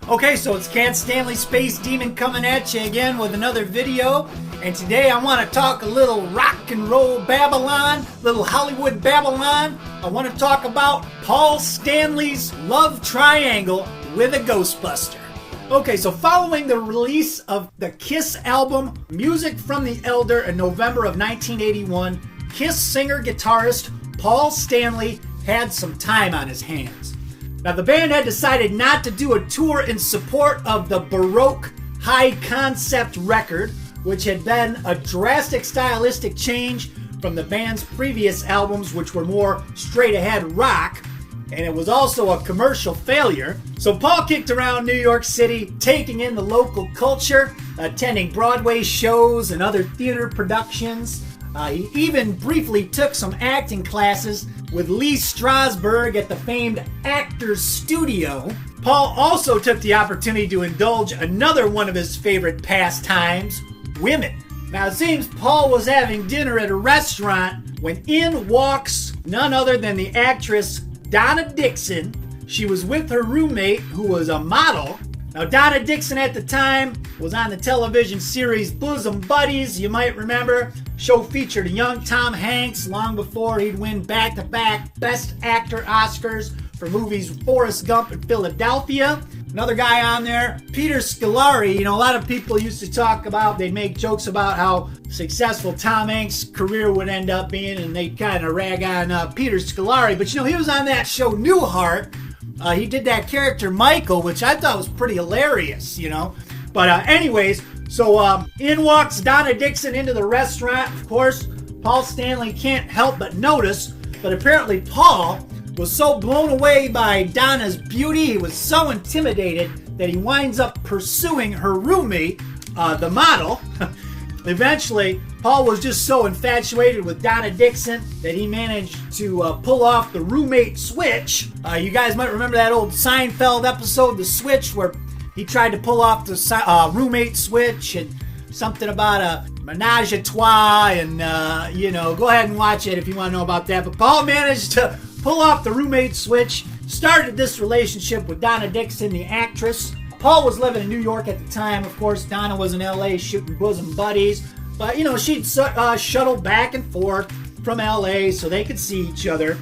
Okay, so it's Cat Stanley Space Demon coming at you again with another video. And today I want to talk a little rock and roll Babylon, little Hollywood Babylon. I want to talk about Paul Stanley's love triangle with a Ghostbuster. Okay, so following the release of the Kiss album, Music from the Elder, in November of 1981, Kiss singer-guitarist Paul Stanley had some time on his hands. Now, the band had decided not to do a tour in support of the Baroque high-concept record, which had been a drastic stylistic change from the band's previous albums, which were more straight-ahead rock, and it was also a commercial failure. So Paul kicked around New York City, taking in the local culture, attending Broadway shows and other theater productions. He even briefly took some acting classes with Lee Strasberg at the famed Actors Studio. Paul also took the opportunity to indulge another one of his favorite pastimes, women. Now it seems Paul was having dinner at a restaurant when in walks none other than the actress Donna Dixon. She was with her roommate, who was a model. Now, Donna Dixon at the time was on the television series Bosom Buddies, you might remember. Show featured a young Tom Hanks long before he'd win back-to-back Best Actor Oscars for movies Forrest Gump and Philadelphia. Another guy on there, Peter Scolari. You know, a lot of people used to talk about, they'd make jokes about how successful Tom Hanks' career would end up being, and they'd kind of rag on Peter Scolari. But, you know, he was on that show Newhart. He did that character Michael, which I thought was pretty hilarious, you know. But anyways, so in walks Donna Dixon into the restaurant. Of course, Paul Stanley can't help but notice, but apparently Paul was so blown away by Donna's beauty, he was so intimidated that he winds up pursuing her roommate, the model. Eventually, Paul was just so infatuated with Donna Dixon that he managed to pull off the roommate switch. You guys might remember that old Seinfeld episode, The Switch, where he tried to pull off the roommate switch and something about a menage a trois, and, you know, go ahead and watch it if you want to know about that. But Paul managed to pull off the roommate switch, started this relationship with Donna Dixon, the actress. Paul was living in New York at the time. Of course, Donna was in L.A. shooting Bosom Buddies. But, you know, she'd shuttle back and forth from L.A. so they could see each other.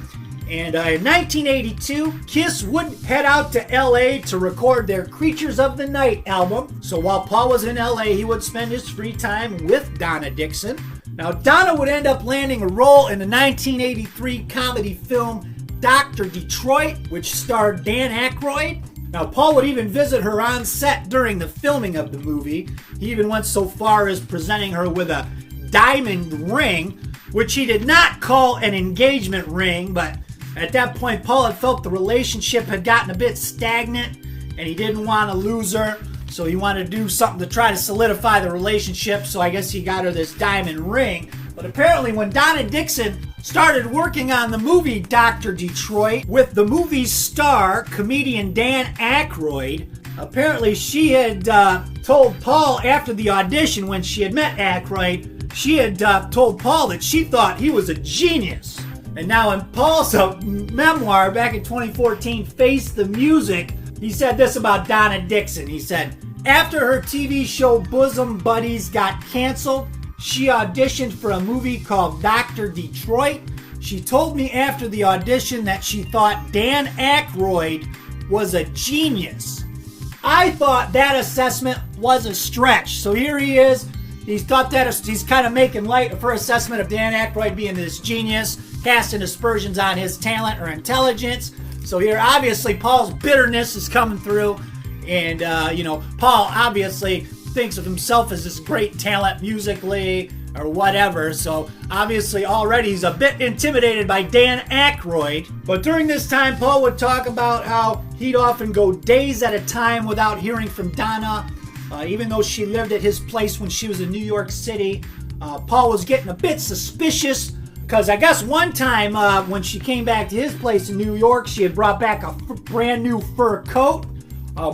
And in 1982, Kiss would head out to L.A. to record their Creatures of the Night album. So while Paul was in L.A., he would spend his free time with Donna Dixon. Now, Donna would end up landing a role in the 1983 comedy film Dr. Detroit, which starred Dan Aykroyd. Now, Paul would even visit her on set during the filming of the movie. He even went so far as presenting her with a diamond ring, which he did not call an engagement ring, but at that point, Paul had felt the relationship had gotten a bit stagnant, and he didn't want to lose her, so he wanted to do something to try to solidify the relationship, so I guess he got her this diamond ring. But apparently when Donna Dixon started working on the movie Dr. Detroit with the movie's star, comedian Dan Aykroyd, apparently she had told Paul after the audition when she had met Aykroyd, she had told Paul that she thought he was a genius. And now in Paul's memoir back in 2014, Face the Music, he said this about Donna Dixon. He said, after her TV show Bosom Buddies got canceled, she auditioned for a movie called Dr. Detroit. She told me after the audition that she thought Dan Aykroyd was a genius. I thought that assessment was a stretch. So here he is. He's thought that he's kind of making light of her assessment of Dan Aykroyd being this genius, casting aspersions on his talent or intelligence. So here, obviously, Paul's bitterness is coming through. And, you know, Paul obviously thinks of himself as this great talent musically or whatever. So obviously already he's a bit intimidated by Dan Aykroyd. But during this time, Paul would talk about how he'd often go days at a time without hearing from Donna. Even though she lived at his place when she was in New York City, Paul was getting a bit suspicious because I guess one time when she came back to his place in New York, she had brought back a brand new fur coat,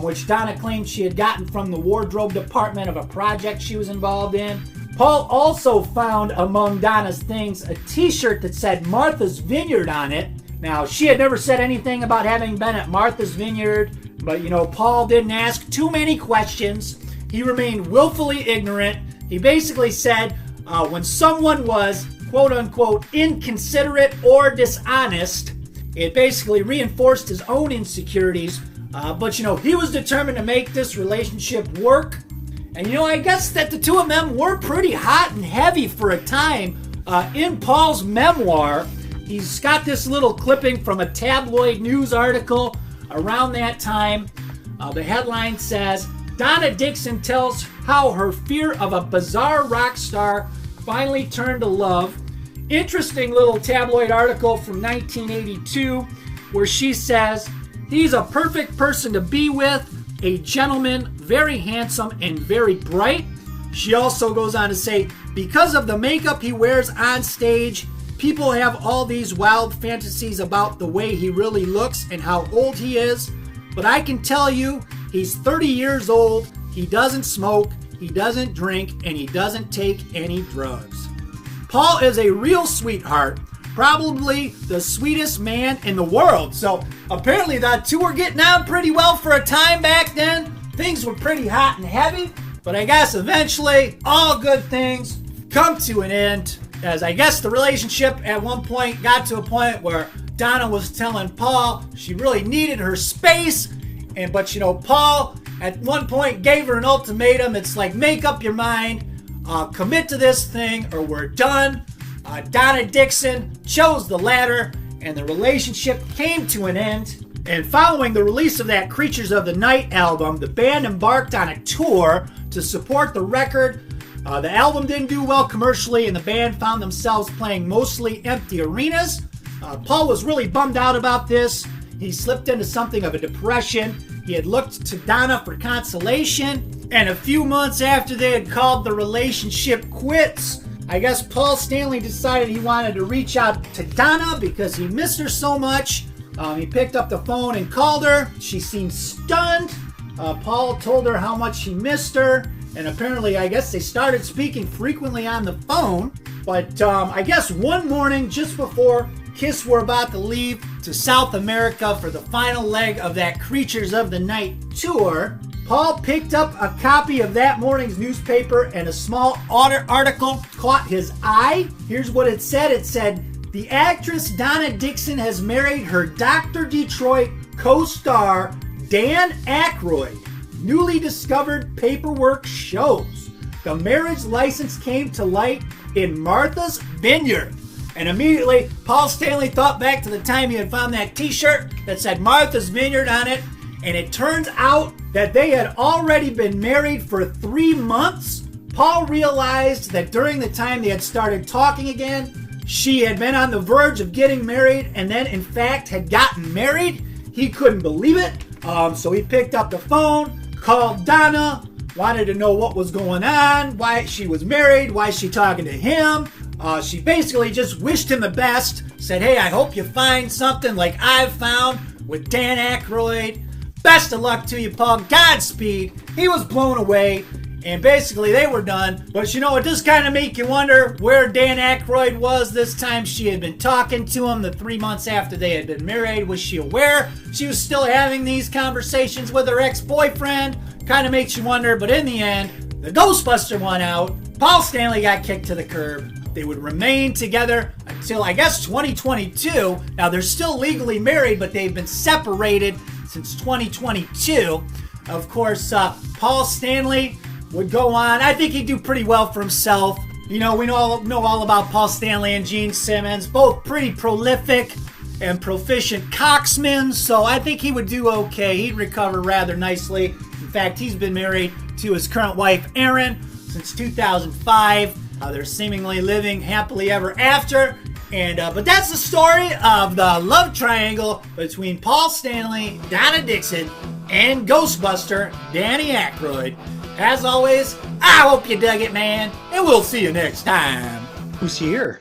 which Donna claimed she had gotten from the wardrobe department of a project she was involved in. Paul also found among Donna's things a t-shirt that said Martha's Vineyard on it. Now, she had never said anything about having been at Martha's Vineyard, But, Paul didn't ask too many questions. He remained willfully ignorant. He basically said when someone was, quote unquote, inconsiderate or dishonest, it basically reinforced his own insecurities. But he was determined to make this relationship work. And, I guess that the two of them were pretty hot and heavy for a time. In Paul's memoir, he's got this little clipping from a tabloid news article around that time. The headline says, Donna Dixon tells how her fear of a bizarre rock star finally turned to love. Interesting little tabloid article from 1982 where she says, he's a perfect person to be with, a gentleman, very handsome and very bright. She also goes on to say, because of the makeup he wears on stage, people have all these wild fantasies about the way he really looks and how old he is. But I can tell you, he's 30 years old, he doesn't smoke, he doesn't drink, and he doesn't take any drugs. Paul is a real sweetheart, probably the sweetest man in the world. So apparently the two were getting on pretty well for a time back then. Things were pretty hot and heavy, but I guess eventually all good things come to an end, as I guess the relationship at one point got to a point where Donna was telling Paul she really needed her space, but Paul at one point gave her an ultimatum. It's like, make up your mind, commit to this thing or we're done. Donna Dixon chose the latter, and the relationship came to an end. And following the release of that Creatures of the Night album, the band embarked on a tour to support the record. The album didn't do well commercially, and the band found themselves playing mostly empty arenas. Paul was really bummed out about this. He slipped into something of a depression. He had looked to Donna for consolation, and a few months after they had called the relationship quits, I guess Paul Stanley decided he wanted to reach out to Donna because he missed her so much. He picked up the phone and called her. She seemed stunned. Paul told her how much he missed her, and apparently I guess they started speaking frequently on the phone. But I guess one morning just before Kiss were about to leave to South America for the final leg of that Creatures of the Night tour, Paul picked up a copy of that morning's newspaper, and a small article caught his eye. Here's what it said. It said, the actress Donna Dixon has married her Dr. Detroit co-star Dan Aykroyd. Newly discovered paperwork shows. The marriage license came to light in Martha's Vineyard. And immediately, Paul Stanley thought back to the time he had found that t-shirt that said Martha's Vineyard on it. And it turns out that they had already been married for 3 months. Paul realized that during the time they had started talking again, she had been on the verge of getting married and then in fact had gotten married. He couldn't believe it. So he picked up the phone, called Donna, wanted to know what was going on, why she was married, why is she talking to him. She basically just wished him the best, said, hey, I hope you find something like I've found with Dan Aykroyd. Best of luck to you, Paul. Godspeed. He was blown away, and basically they were done. But it does kind of make you wonder where Dan Aykroyd was this time she had been talking to him the 3 months after they had been married. Was she aware she was still having these conversations with her ex-boyfriend? Kind of makes you wonder, but in the end, the Ghostbuster won out. Paul Stanley got kicked to the curb. They would remain together until, I guess, 2022. Now, they're still legally married, but they've been separated since 2022. Of course, Paul Stanley would go on. I think he'd do pretty well for himself. We know all about Paul Stanley and Gene Simmons, both pretty prolific and proficient cocksmen, so I think he would do okay. He'd recover rather nicely. In fact, he's been married to his current wife, Erin, since 2005. They're seemingly living happily ever after. But that's the story of the love triangle between Paul Stanley, Donna Dixon, and Ghostbuster, Danny Aykroyd. As always, I hope you dug it, man, and we'll see you next time. Who's here?